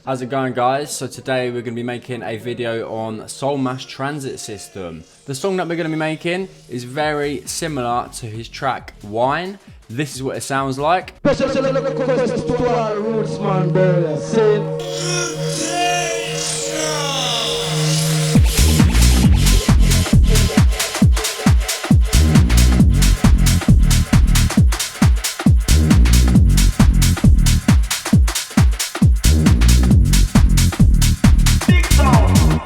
How's it going, guys? So today we're going to be making a video on Soul Mass Transit System. The song that we're going to be making is very similar to his track Wine. This is what it sounds like.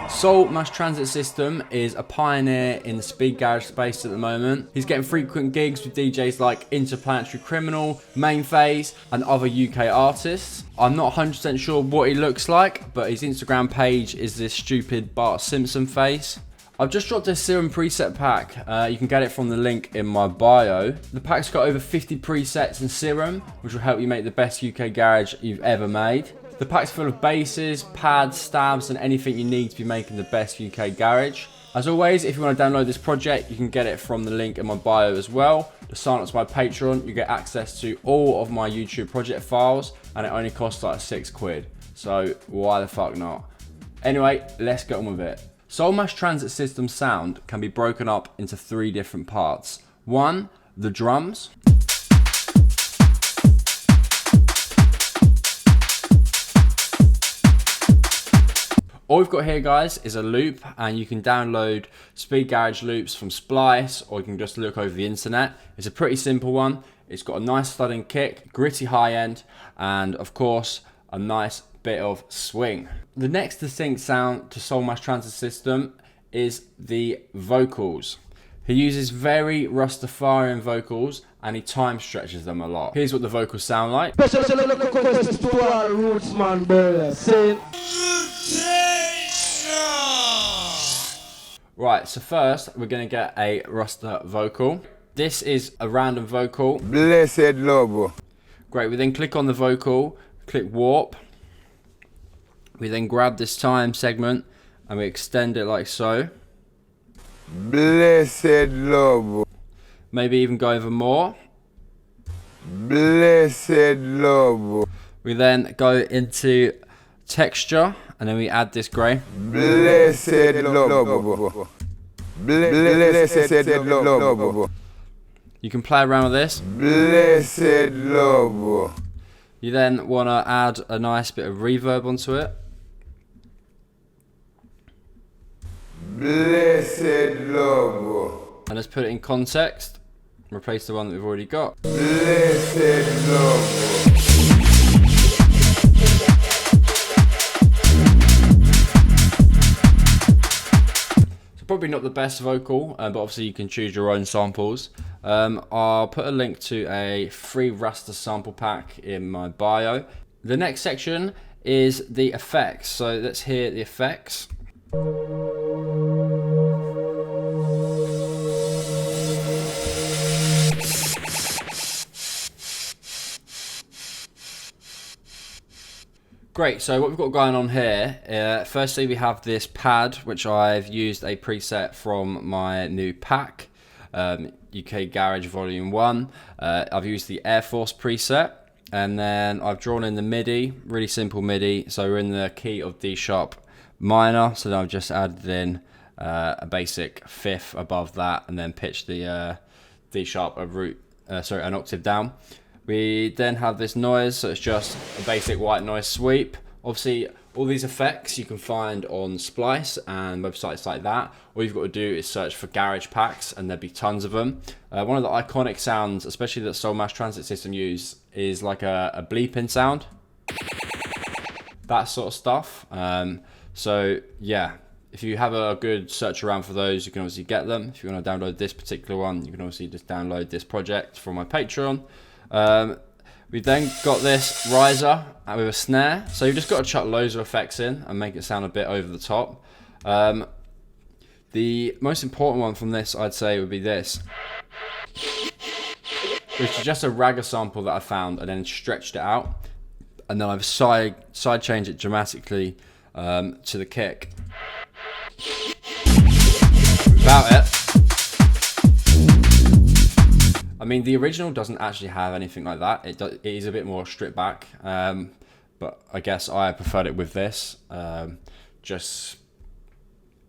Soul Mass Transit System is a pioneer in the speed garage space at the moment. He's getting frequent gigs with DJs like Interplanetary Criminal, Main Phase, and other UK artists. I'm not 100% sure what he looks like, but his Instagram page is this stupid Bart Simpson face. I've just dropped a Serum preset pack. You can get it from the link in my bio. The pack's got over 50 presets in Serum, which will help you make the best UK garage you've ever made. The pack's full of basses, pads, stabs, and anything you need to be making the best UK garage. As always, if you want to download this project, you can get it from the link in my bio as well. To sign up to my Patreon, you get access to all of my YouTube project files, and it only costs like £6. So why the fuck not? Anyway, let's get on with it. Soul Mass Transit System sound can be broken up into 3 different parts. 1, the drums. All we've got here, guys, is a loop, and you can download speed garage loops from Splice, or you can just look over the internet. It's a pretty simple one. It's got a nice thudding kick, gritty high end, and of course, a nice bit of swing. The next distinct sound to Soul Mass Transit System is the vocals. He uses very Rastafarian vocals, and he time stretches them a lot. Here's what the vocals sound like. Right, so first we're going to get a Rasta vocal. This is a random vocal. Blessed love. Great, we then click on the vocal, click warp. We then grab this time segment and we extend it like so. Blessed love. Maybe even go over more. Blessed love. We then go into texture and then we add this grey. Blessed love. Blessed love. You can play around with this. Blessed love. You then want to add a nice bit of reverb onto it. Blessed love. And let's put it in context. Replace the one that we've already got. Blessed love. Probably not the best vocal, but obviously you can choose your own samples. I'll put a link to a free Rasta sample pack in my bio. The next section is the effects. So let's hear the effects. Great, so what we've got going on here, firstly we have this pad, which I've used a preset from my new pack, UK Garage Volume 1. I've used the Air Force preset, and then I've drawn in the MIDI, really simple MIDI, so we're in the key of D sharp minor, so then I've just added in a basic fifth above that, and then pitched the D sharp an octave down. We then have this noise, so it's just a basic white noise sweep. Obviously, all these effects you can find on Splice and websites like that. All you've got to do is search for garage packs, and there'll be tons of them. One of the iconic sounds, especially that Soul Mass Transit System use, is like a bleeping sound. That sort of stuff. So yeah, if you have a good search around for those, you can obviously get them. If you want to download this particular one, you can obviously just download this project from my Patreon. We've then got this riser with a snare, so you've just got to chuck loads of effects in and make it sound a bit over the top. The most important one from this, I'd say, would be this, which is just a ragga sample that I found and then stretched it out, and then I've side changed it dramatically to the kick. Without it, I mean, the original doesn't actually have anything like that. It is a bit more stripped back. but I guess I preferred it with this. Just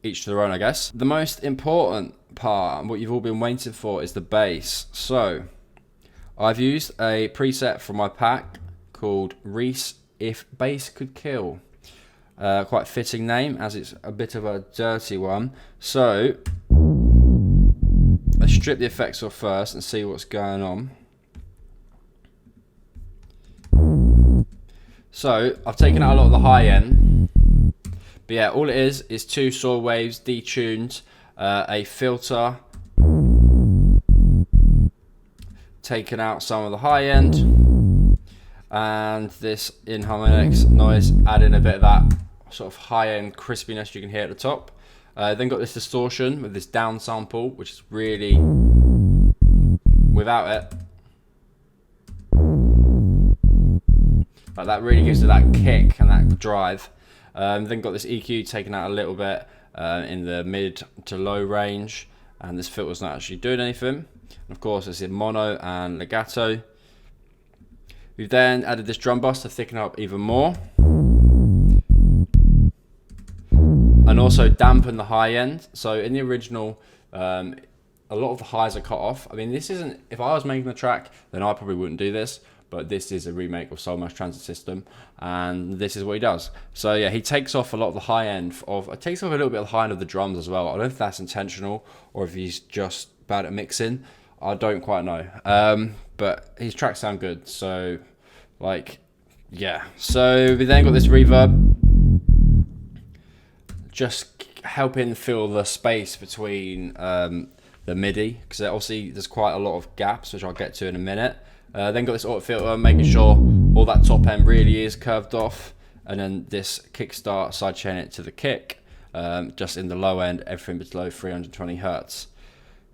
each to their own, I guess. The most important part, and what you've all been waiting for, is the bass. So I've used a preset from my pack called Reese If Bass Could Kill. Quite fitting name, as it's a bit of a dirty one. So let's strip the effects off first and see what's going on. So I've taken out a lot of the high end, but yeah, all it is 2 saw waves detuned, a filter, taken out some of the high end, and this inharmonics noise, adding a bit of that sort of high end crispiness you can hear at the top. Then got this distortion with this down sample, which is really, without it, like that really gives it that kick and that drive. Then got this EQ taken out a little bit in the mid to low range, and this filter's not actually doing anything. And of course, it's in mono and legato. We've then added this drum bus to thicken up even more, and also dampen the high end. So in the original, a lot of the highs are cut off. I mean, this isn't, if I was making the track, then I probably wouldn't do this, but this is a remake of Soul Mash Transit System, and this is what he does. So yeah, he takes off a lot of the high end takes off a little bit of the high end of the drums as well. I don't know if that's intentional or if he's just bad at mixing. I don't quite know. But his tracks sound good, so like, yeah. So we then got this reverb, just helping fill the space between the MIDI, because obviously there's quite a lot of gaps, which I'll get to in a minute. Then got this auto filter, making sure all that top end really is curved off, and then this kickstart sidechain it to the kick, just in the low end, everything below 320 hertz.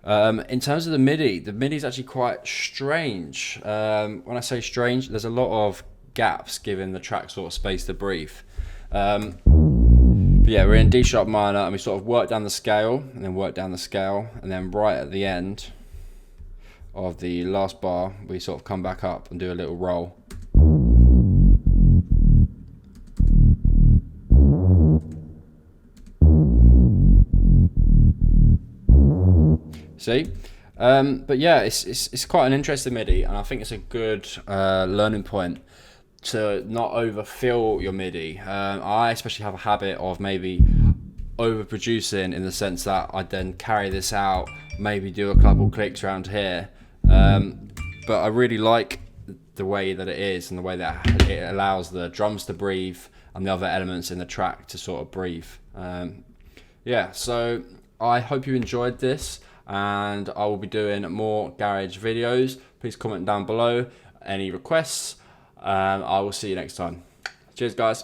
In terms of the MIDI is actually quite strange. When I say strange, there's a lot of gaps giving the track sort of space to breathe. But yeah, we're in D sharp minor, and we sort of work down the scale, and then work down the scale, and then right at the end of the last bar, we sort of come back up and do a little roll. See? But yeah, it's quite an interesting MIDI, and I think it's a good learning point to not overfill your MIDI. I especially have a habit of maybe overproducing, in the sense that I then carry this out, maybe do a couple clicks around here. But I really like the way that it is, and the way that it allows the drums to breathe and the other elements in the track to sort of breathe. Yeah, so I hope you enjoyed this, and I will be doing more garage videos. Please comment down below any requests, and I will see you next time. Cheers, guys.